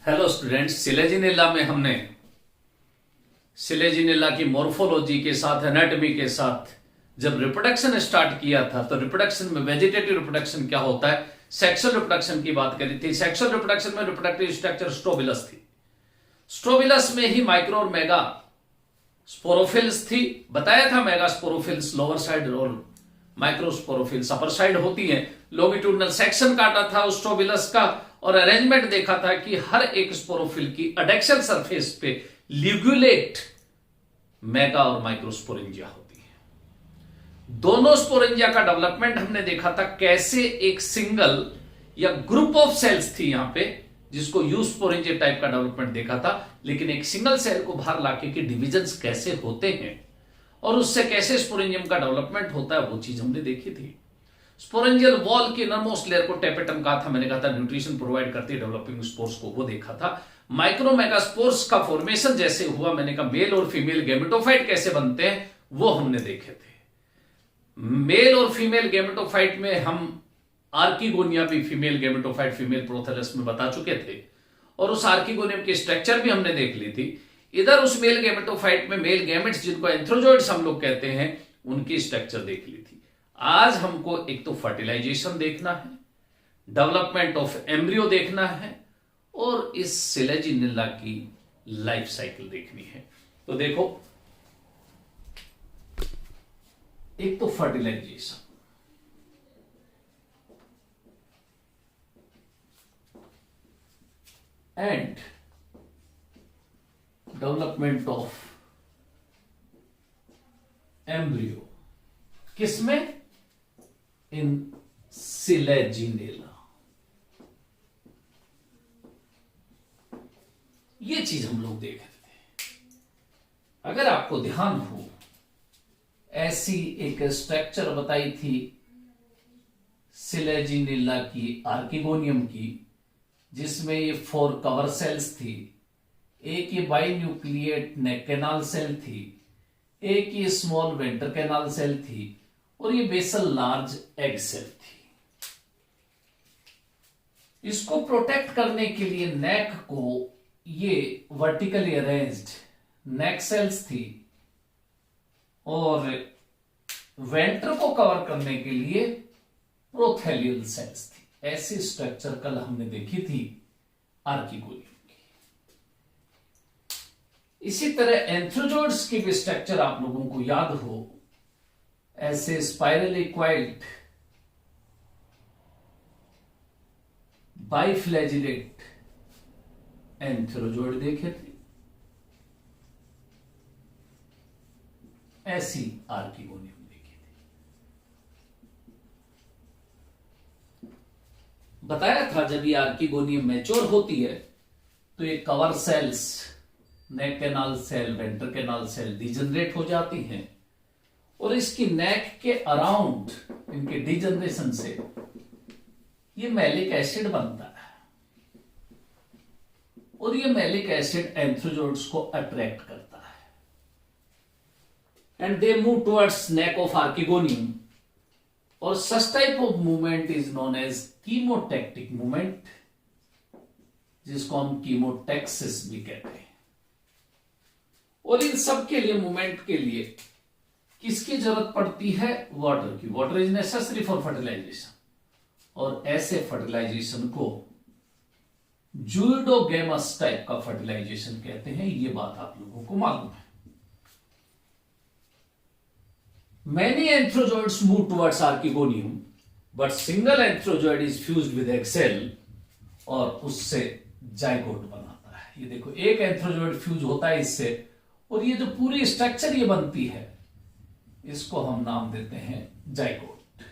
Hello students, Selaginella में हमने Selaginella की मॉर्फोलॉजी के साथ एनाटॉमी के साथ जब रिप्रोडक्शन स्टार्ट किया था तो रिप्रोडक्शन में वेजिटेटिव रिप्रोडक्शन क्या होता है, सेक्सुअल रिप्रोडक्शन की बात करी थी। सेक्सुअल रिप्रोडक्शन में रिप्रोडक्टिव स्ट्रक्चर स्ट्रोबिलस थी। स्ट्रोबिलस में ही माइक्रो और मेगा स्पोरोफिल्स थी। बताया था मेगा स्पोरोफिल्स लोअर साइड और माइक्रोस्पोरोफिल्स अपर साइड होती हैं। लॉन्गिट्यूडनल सेक्शन काटा था उस स्ट्रोबिलस का और अरेंजमेंट देखा था कि हर एक स्पोरोफिल की अडेक्सल सरफेस पे लिग्युलेट मेगा और माइक्रोस्पोरेंजिया होती है। दोनों स्पोरेंजिया का डेवलपमेंट हमने देखा था कैसे एक सिंगल या ग्रुप ऑफ सेल्स थी यहां पे, जिसको यूस्पोरेंजिया टाइप का डेवलपमेंट देखा था। लेकिन एक सिंगल सेल को बाहर लाके कि डिविजन्स कैसे होते हैं और उससे कैसे स्पोरेंजियम का डेवलपमेंट होता है वो चीज हमने देखी थी। स्पोरेंजियल वॉल की इनरमोस्ट लेयर को टेपेटम कहा था, मैंने कहा था न्यूट्रिशन प्रोवाइड करती है डेवलपिंग स्पोर्स को, वो देखा था। माइक्रोमेगास्पोर्स का फॉर्मेशन जैसे हुआ, मैंने कहा मेल और फीमेल गैमेटोफाइट कैसे बनते हैं वो हमने देखे थे। मेल और फीमेल गैमेटोफाइट में हम आर्किगोनिया भी फीमेल गैमेटोफाइट फीमेल प्रोथेलस में बता चुके थे और उस आर्किगोनियम की स्ट्रक्चर भी हमने देख ली थी। इधर उस मेल गैमेटोफाइट में मेल गैमेट्स जिनको एंथ्रोजोइड्स हम लोग कहते हैं उनकी स्ट्रक्चर देख ली थी। आज हमको एक तो फर्टिलाइजेशन देखना है, डेवलपमेंट ऑफ एम्ब्रियो देखना है और इस सिलेजिनेला की लाइफ साइकिल देखनी है। तो देखो, एक तो fertilization, and development of embryo किसमें? In Selaginella. ये चीज हम लोग देख रहे थे। अगर आपको ध्यान हो, ऐसी एक स्ट्रक्चर बताई थी सिलेजिनेला की आर्किगोनियम की, जिसमें ये 4 कवर सेल्स थी, एक ये बाइन्यूक्लिएट नेक कैनाल सेल थी, एक ये स्मॉल वेंटर कैनाल सेल थी और ये बेसल लार्ज एग सेल थी। इसको प्रोटेक्ट करने के लिए नेक को ये वर्टिकली अरेंज्ड नेक सेल्स थी और वेंटर को कवर करने के लिए प्रोथेलियल सेल्स थी। ऐसी स्ट्रक्चर कल हमने देखी थी आर्किगोनियम की। इसी तरह एंथ्रोजोइड्स की भी स्ट्रक्चर आप लोगों को याद हो, ऐसे स्पाइरली क्वाइल्ड बाइफ्लैजिलेट एंथ्रोजोइड देखे थे, ऐसी आर्किगोनियम देखे थे। बताया था जब ये आर्किगोनियम मैच्योर होती है तो ये cover cells, neck canal cell, venter canal cell degenerate हो जाती हैं और इसकी नेक के अराउंड इनके डिजनरेशन से ये मैलिक एसिड बनता है और ये मैलिक एसिड एंथ्रोजोइड्स को अट्रैक्ट करता है and they move towards neck of archegonium. और such type of movement is known as chemotactic movement, जिसको हम कीमोटैक्सिस भी कहते हैं। और इन सब के लिए, मूवमेंट के लिए किसकी जरूरत पड़ती है? वाटर की। Water is necessary for fertilization और ऐसे फर्टिलाइजेशन को जूडोगेमस टाइप का फर्टिलाइजेशन कहते हैं। ये बात आप लोगों को मालूम है। Many anthrozoids move towards archegonium, but single anthrozoid is fused with egg cell और उससे जाइगोट बनाता है। ये देखो, एक एंथ्रोजोइड फ्यूज होता है इससे और ये जो पूरी स्ट्रक्चर ये बनती है, इसको हम नाम देते हैं जाइगोट।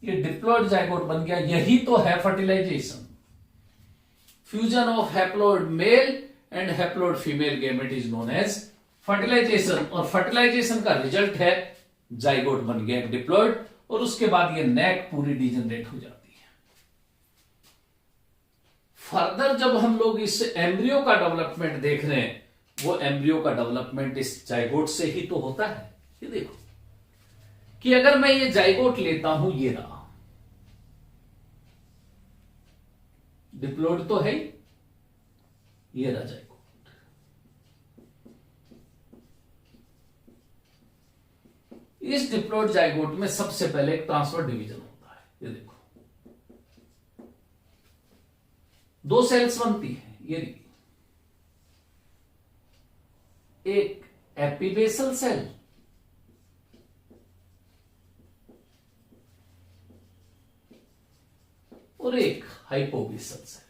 ये डिप्लॉयड जाइगोट बन गया। यही तो है fertilization. Fusion of haploid male and haploid female gamete is known as fertilization और फर्टिलाइजेशन का रिजल्ट है जाइगोट बन गया डिप्लॉयड और उसके बाद ये नेक पूरी डिजनरेट हो जाती है। फर्दर जब हम लोग इस एम्ब्रियो का डेवलपमेंट देख रहे हैं, वो एम्ब्रियो का डेवलपमेंट इस जाइगोट से ही तो होता है। ये देखो कि अगर मैं ये जाइगोट लेता हूं, ये रहा, डिप्लॉयड तो है ही, ये रहा जाइगोट। इस डिप्लॉयड जाइगोट में सबसे पहले एक ट्रांसफर डिवीजन होता है। ये देखो, दो सेल्स बनती हैं। ये देखिए, एक एपिबेसल सेल और एक hypobasal cell.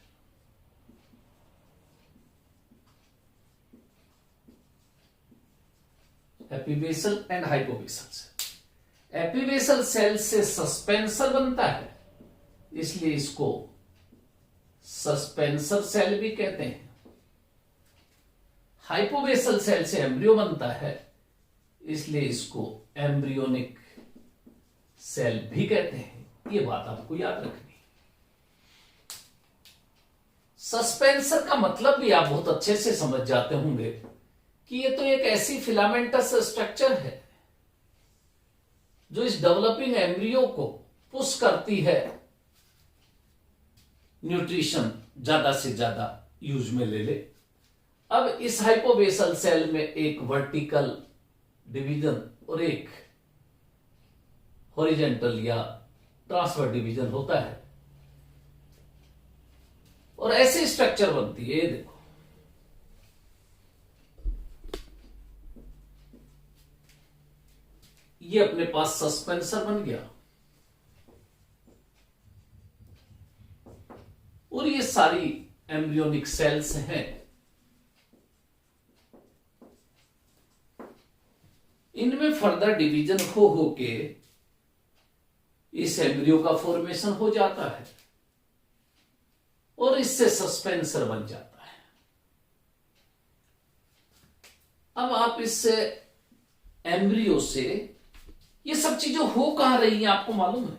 Epibasal and hypobasal cell. Epibasal cell से सस्पेंसर बनता है, इसलिए इसको सस्पेंसर सेल भी कहते हैं। हाइपोबेसल सेल से एम्ब्रियो बनता है, इसलिए इसको एम्ब्रियोनिक सेल भी कहते हैं। यह बात आपको याद रखनी। सस्पेंसर का मतलब भी आप बहुत अच्छे से समझ जाते होंगे कि ये तो एक ऐसी फिलामेंटस स्ट्रक्चर है जो इस डेवलपिंग एम्ब्रियो को पुश करती है न्यूट्रिशन ज्यादा से ज्यादा यूज में ले ले। अब इस हाइपोबेसल सेल में एक वर्टिकल डिवीजन और एक हॉरिजेंटल या ट्रांसफर डिवीजन होता है और ऐसी स्ट्रक्चर बनती है। ये देखो, ये अपने पास सस्पेंसर बन गया और ये सारी एम्ब्रियोनिक सेल्स हैं। इनमें फर्दर डिवीजन हो के इस एम्ब्रियो का फॉर्मेशन हो जाता है और इससे सस्पेंसर बन जाता है। अब आप इससे एम्ब्रियो से ये सब चीजें हो कहां रही हैं आपको मालूम है?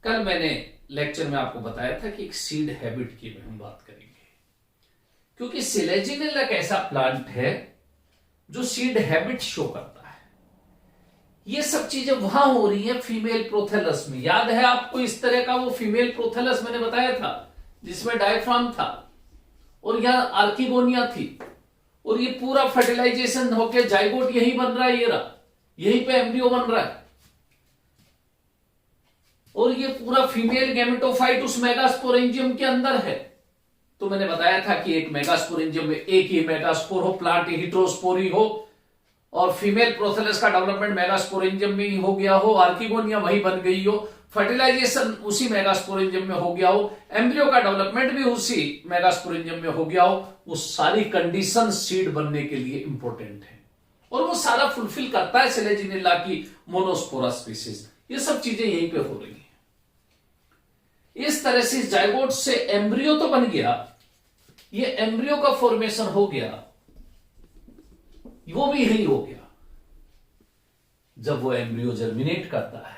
कल मैंने लेक्चर में आपको बताया था कि एक सीड हैबिट की हम बात करेंगे, क्योंकि सिलेजिनेला एक ऐसा प्लांट है जो सीड हैबिट शो करता है। ये सब चीजें वहां हो रही हैं फीमेल प्रोथेलस में। याद है आपको इस तरह का वो फीमेल प्रोथेलस मैंने बताया था जिसमें डायफ्राम था और यहां आर्किगोनिया थी और ये पूरा फर्टिलाइजेशन होकर जाइगोट यही बन रहा है। ये रहा, यहीं पे एम्ब्रियो बन रहा है और ये पूरा फीमेल गैमेटोफाइट उस मेगास्पोरेंजियम के अंदर है। तो मैंने बताया था कि एक मेगास्पोरेंजियम में एक ही मेगास्पोर हो, प्लांट हिट्रोस्पोरी हो और फीमेल प्रोथेलस का डेवलपमेंट मेगास्पोरेंजियम में ही हो गया हो, आर्किगोनिया वही बन गई हो, फर्टिलाइजेशन उसी मेगास्पोरेंजियम में हो गया हो, एम्ब्रियो का डेवलपमेंट भी उसी मेगास्पोरेंजियम में हो गया हो। वो सारी कंडीशन सीड बनने के लिए इंपॉर्टेंट है और वो सारा फुलफिल करता है सिलेजिनेला की मोनोस्पोरा स्पीसीज। ये सब चीजें यहीं पे हो रही हैं। इस तरह से जाइगोट से एम्ब्रियो तो बन गया, ये एम्ब्रियो का फॉर्मेशन हो गया, वो भी यही हो गया जब वो एम्ब्रियो जर्मिनेट करता है।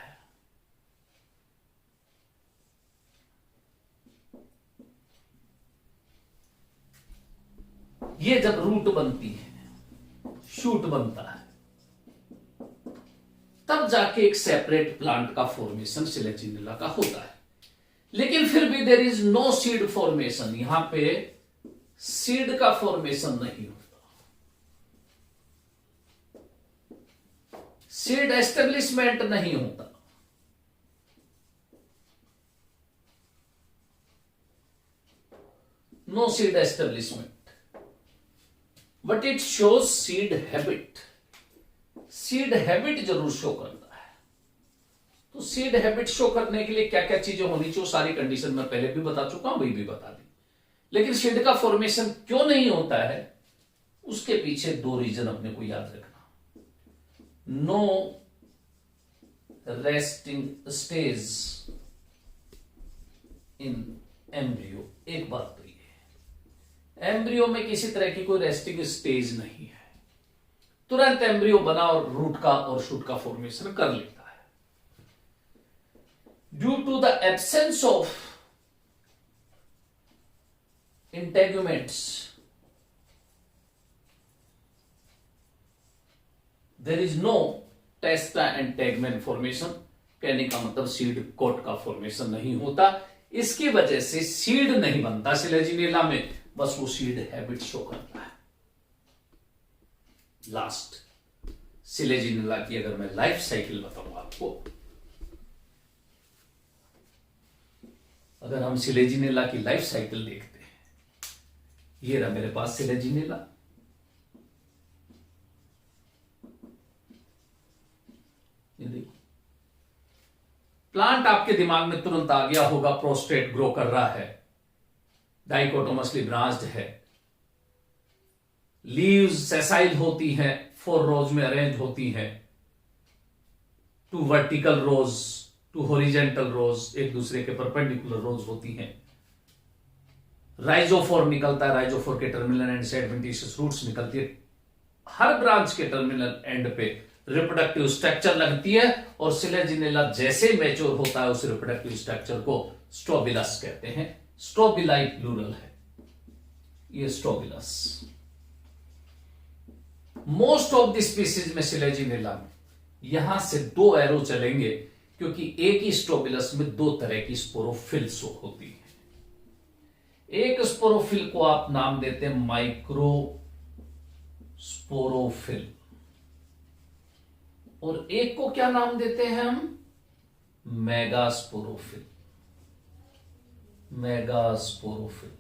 ये जब रूट बनती है, शूट बनता है, तब जाके एक सेपरेट प्लांट का फॉर्मेशन सिलेजिनेला का होता है। लेकिन फिर भी there is no seed formation. यहां पे सीड का फॉर्मेशन नहीं होता, सीड एस्टेब्लिशमेंट नहीं होता। No seed establishment, but it shows seed habit. Seed habit जरूर शो करता है। तो सीड हैबिट शो करने के लिए क्या क्या चीजें होनी चाहिए, सारी कंडीशन मैं पहले भी बता चुका हूं, वही भी बता दी। लेकिन सीड का फॉर्मेशन क्यों नहीं होता है, उसके पीछे दो रीजन अपने को याद रखना। No resting stage in embryo. एक बात तो ये, एम्ब्रियो में किसी तरह की कोई रेस्टिंग स्टेज नहीं है, तुरंत एम्ब्रियो बना और रूट का और शूट का फॉर्मेशन कर लेता है। Due to the absence of integuments, there is no testa and tegmen formation. कहने का मतलब सीड कोट का फॉर्मेशन नहीं होता। इसकी वजह से सीड नहीं बनता सिलेजिनेला में, बस वो सीड हैबिट शो करता है। लास्ट सिलेजिनेला की अगर मैं लाइफ साइकिल बताऊं आपको, अगर हम सिलेजिनेला की लाइफ साइकिल देखते हैं, ये रहा मेरे पास सिलेजिनेला, ये देखो प्लांट आपके दिमाग में तुरंत आ गया होगा, प्रोस्टेट ग्रो कर रहा है, डाइकोटोमसली ब्रांच्ड है, लीव्स सेसाइल होती हैं, 4 रोज में अरेंज होती हैं, 2 वर्टिकल रोज, 2 हॉरिजेंटल रोज, एक दूसरे के परपेंडिकुलर रोज होती हैं, राइजोफोर निकलता है, राइजोफोर के टर्मिनल एंड से एडवेंटिशियस रूट्स निकलती है, हर ब्रांच के टर्मिनल एंड पे रिप्रोडक्टिव स्ट्रक्चर लगती है, और सिलेजिनेला जैसे मैच्योर होता है उस रिप्रोडक्टिव स्ट्रक्चर को स्ट्रोबिलस कहते हैं। स्ट्रोबिलाई प्लूरल है, ये strobilus. Most of the species में सिलेजिनेला में यहां से 2 एरो चलेंगे, क्योंकि एक ही स्ट्रोबिलस में 2 तरह की स्पोरोफिल्स होती है। एक स्पोरोफिल को आप नाम देते हैं माइक्रो स्पोरोफिल, और एक को क्या नाम देते हैं हम, मेगास्पोरोफिल। मेगास्पोरोफिल,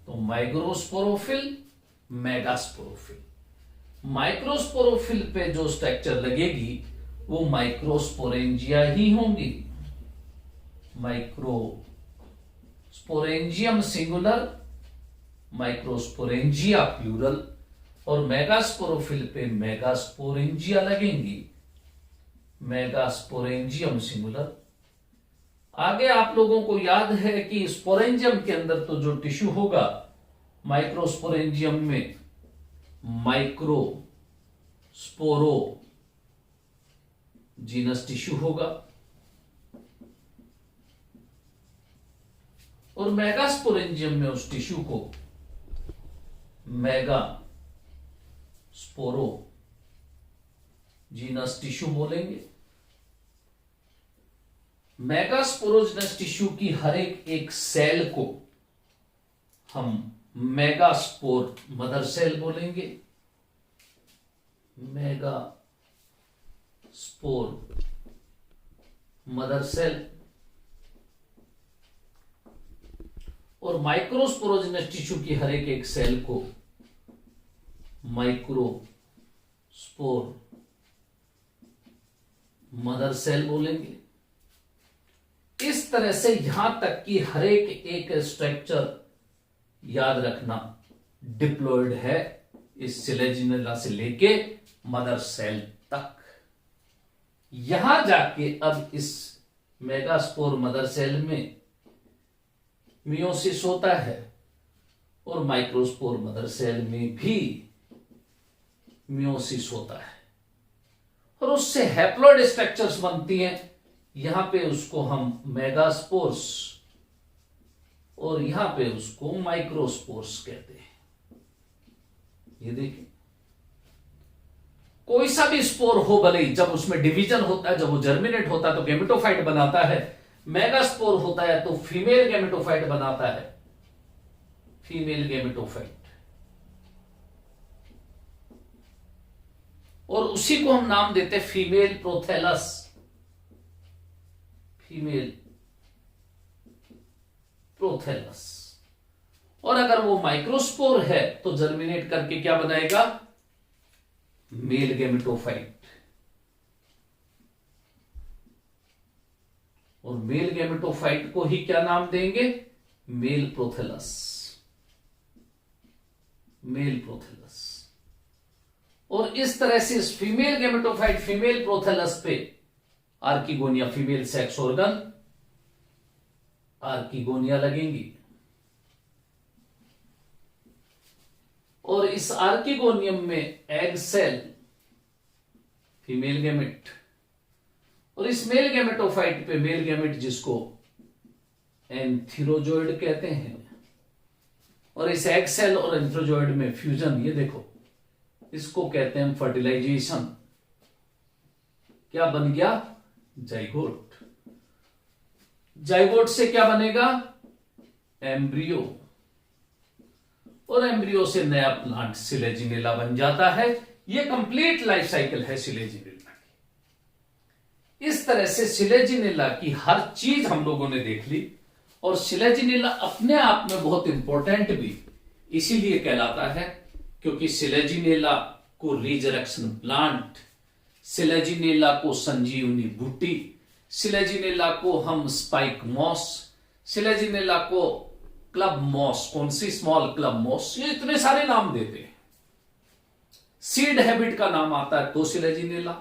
तो माइक्रोस्पोरोफिल, मेगास्पोरोफिल। माइक्रोस्पोरोफिल पे जो स्ट्रक्चर लगेगी वो माइक्रोस्पोरेंजिया ही होंगी, माइक्रोस्पोरेंजियम सिंगुलर, माइक्रोस्पोरेंजिया प्लूरल, और मेगास्पोरोफिल पे मेगास्पोरेंजिया लगेंगी, मेगास्पोरेंजियम सिंगुलर। आगे आप लोगों को याद है कि स्पोरेंजियम के अंदर तो जो टिश्यू होगा, माइक्रोस्पोरेंजियम में माइक्रो स्पोरो जीनस टिश्यू होगा, और मेगास्पोरेंजियम में उस टिश्यू को मेगा स्पोरो जीनस टिश्यू बोलेंगे। मेगास्पोरोजिनस टिश्यू की हर एक सेल को हम मेगास्पोर मदर सेल बोलेंगे, मेगा स्पोर मदर सेल। और माइक्रोस्पोरोजिनस टिश्यू की हर एक सेल को माइक्रोस्पोर मदर सेल बोलेंगे। इस तरह से यहां तक कि हर एक स्ट्रक्चर याद रखना डिप्लॉयड है, इस सिलेजिनेला से लेके मदर सेल तक। यहां जाके अब इस मेगास्पोर मदर सेल में मियोसिस होता है, और माइक्रोस्पोर मदर सेल में भी मियोसिस होता है, और उससे हैप्लॉइड स्ट्रक्चर्स बनती हैं। यहां पे उसको हम मेगास्पोर्स, और यहां पे उसको माइक्रोस्पोर्स कहते हैं। ये देखिए, कोई सा भी स्पोर हो, भले ही जब उसमें डिवीजन होता है, जब वो जर्मिनेट होता है तो गेमेटोफाइट बनाता है, मेगास्पोर होता है तो फीमेल गेमेटोफाइट बनाता है, फीमेल गेमेटोफाइट, और उसी को हम नाम देते हैं फीमेल प्रोथेलस, फीमेल प्रोथेलस। और अगर वो माइक्रोस्पोर है तो जर्मिनेट करके क्या बनाएगा, मेल गेमेटोफाइट, और मेल गेमेटोफाइट को ही क्या नाम देंगे, मेल प्रोथेलस, मेल प्रोथेलस। और इस तरह से इस फीमेल गेमेटोफाइट, फीमेल प्रोथेलस पे archegonia, female sex organ archegonia लगेंगी, और इस आर्किगोनियम में एग सेल, फीमेल गैमेट, और इस मेल गैमेटोफाइट पे मेल गैमेट जिसको एंथीरोजोइड कहते हैं, और इस एग सेल और एंथीरोजोइड में फ्यूजन, ये देखो इसको कहते हैं फर्टिलाइजेशन। क्या बन गया, जाइगोट। जाइगोट से क्या बनेगा? एम्ब्रियो, और एम्ब्रियो से नया प्लांट सिलेजिनेला बन जाता है। यह कंप्लीट लाइफ साइकिल है सिलेजिनेला की। इस तरह से सिलेजिनेला की हर चीज हम लोगों ने देख ली, और सिलेजिनेला अपने आप में बहुत इंपॉर्टेंट भी इसीलिए कहलाता है क्योंकि सिलेजिनेला को रीजरेक्शन प्लांट, सिलेजिनेला को संजीवनी बूटी, सिलेजिनेला को हम स्पाइक मॉस, सिलेजिनेला को क्लब मॉस, कौन सी स्मॉल क्लब मॉस, ये इतने सारे नाम देते हैं। सीड हैबिट का नाम आता है तो सिलेजिनेला,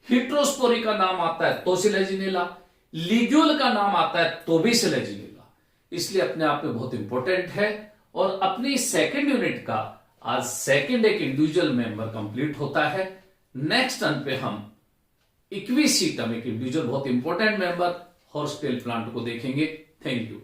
हिट्रोस्पोरी का नाम आता है तो सिलेजिनेला, लिग्यूल का नाम आता है तो भी सिलेजिनेला। इसलिए अपने आप में बहुत इंपॉर्टेंट है। और अपनी सेकंड यूनिट का आज सेकंड एक इंडिविजुअल मेंबर कंप्लीट होता है। नेक्स्ट टर्न पे हम इक्विसीटम, एक इंडिविजुअल बहुत इंपॉर्टेंट मेंबर हॉर्सटेल प्लांट को देखेंगे। Thank you.